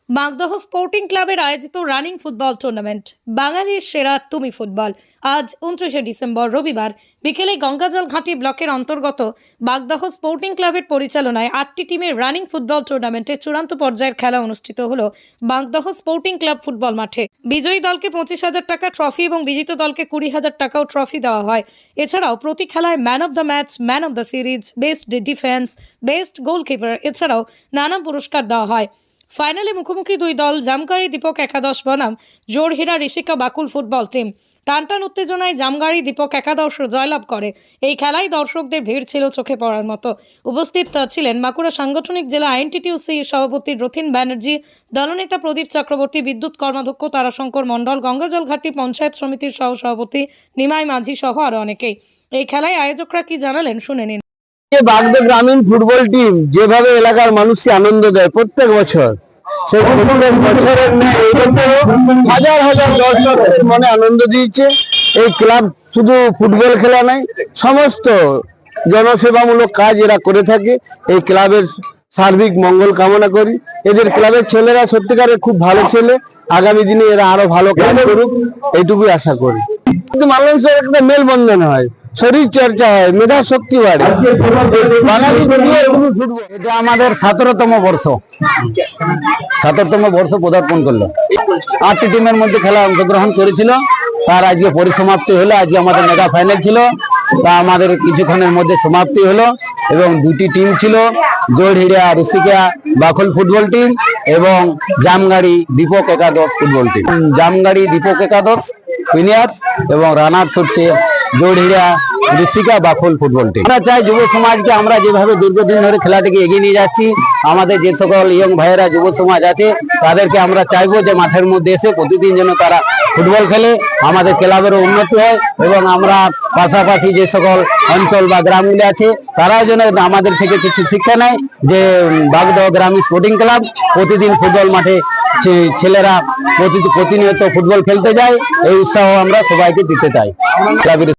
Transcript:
বাগদহ sporting ক্লাবের আয়োজিত running football tournament বাঙালির সেরা তুমি ফুটবল আজ 29 ডিসেম্বর রবিবার বিকেলে গঙ্গাজল ঘাটি ব্লকের অন্তর্গত বাগদহ স্পোর্টিং ক্লাবের পরিচালনায় 8টি টিমের রানিং ফুটবল টুর্নামেন্টের চূড়ান্ত পর্যায়ের খেলা অনুষ্ঠিত হলো বাগদহ স্পোর্টিং ক্লাব ফুটবল মাঠে। বিজয়ী দলকে 25,000 টাকা ট্রফি এবং বিজিত দলকে 20,000 টাকাও ট্রফি দেওয়া হয়। এছাড়াও প্রতি খেলায় man of the match, man of the series, best defence, best goalkeeper এছাড়াও নানা পুরস্কার দেওয়া হয়। ফাইনালে মুখোমুখি দুই দল জামগাড়ি দীপক একাদশ বনাম জোড়হিরা ঋষিকা বাকুল ফুটবল টিম। টানটান উত্তেজনায় জামগাড়ি দীপক একাদশ জয়লাভ করে। এই খেলায় দর্শকদের ভিড় ছিল চোখে পড়ার মতো। উপস্থিত ছিলেন বাঁকুড়া সাংগঠনিক জেলা আইএনটিটিউসি সভাপতি রথিন ব্যানার্জি, দলনেতা প্রদীপ চক্রবর্তী, বিদ্যুৎ কর্মাধ্যক্ষ তারাশঙ্কর মণ্ডল, গঙ্গাজল ঘাটি পঞ্চায়েত সমিতির সহসভাপতি নিমাই মাঝি সহ আরও অনেকেই। এই খেলায় আয়োজকরা কি জানালেন শুনে নিন। বাগদহ গ্রামীণ ফুটবল টিম যেভাবে এলাকার মানুষকে আনন্দ দেয় প্রত্যেক বছর, সেই প্রত্যেক বছরের হাজার হাজার দর্শকের মনে আনন্দ দিয়েছে। এই ক্লাব শুধু ফুটবল খেলা নাই, সমস্ত জনসেবামূলক কাজ এরা করে থাকে। এই ক্লাবের সার্বিক মঙ্গল কামনা করি। এদের ক্লাবের ছেলেরা সত্যিকারের খুব ভালো ছেলে, আগামী দিনে এরা আরো ভালো কাজ করুক এইটুকুই আশা করি। কিন্তু মানুষের একটা মেলবন্ধন হয়, শরীর চর্চা হয়, মেধা শক্তি বাড়ে। এটা আমাদের 17তম বর্ষ পদার্পণ করলো। 8টি টিমের মধ্যে খেলা অংশগ্রহণ করেছিল, তার আজকে পরিসমাপ্তি হলো। আজকে আমাদের মেগা ফাইনাল ছিল, তা আমাদের কিছুক্ষণের মধ্যে সমাপ্তি হলো এবং দুটি টিম ছিল, জোড়হিরা ঋষিকা বাকুল ফুটবল টিম এবং জামগাড়ি দীপক একাদশ ফুটবল টিম। জামগাড়ি দীপক একাদশ সিনিয়র এবং রানার হচ্ছে জোড়হিরা ঋষিকা বাকুল ফুটবল টিম। আমরা চাই যুব সমাজকে, আমরা যেভাবে দীর্ঘদিন ধরে খেলাটিকে এগিয়ে নিয়ে যাচ্ছি, আমাদের যে সকল ইয়ং ভাইয়েরা যুব সমাজ আছে তাদেরকে আমরা চাইবো যে মাঠের মধ্যে এসে প্রতিদিন যেন তারা ফুটবল খেলে, আমাদের ক্লাবেরও উন্নতি হয় এবং আমরা পাশাপাশি যে সকল অঞ্চল বা গ্রামগুলি আছে তারাও যেন আমাদের থেকে কিছু শিক্ষা নেয় যে বাগদহ গ্রামীণ স্পোর্টিং ক্লাব প্রতিদিন ফুটবল মাঠে ছেলেরা প্রতিনিয়ত ফুটবল খেলতে যায়। এই উৎসাহ আমরা সবাইকে দিতে চাই।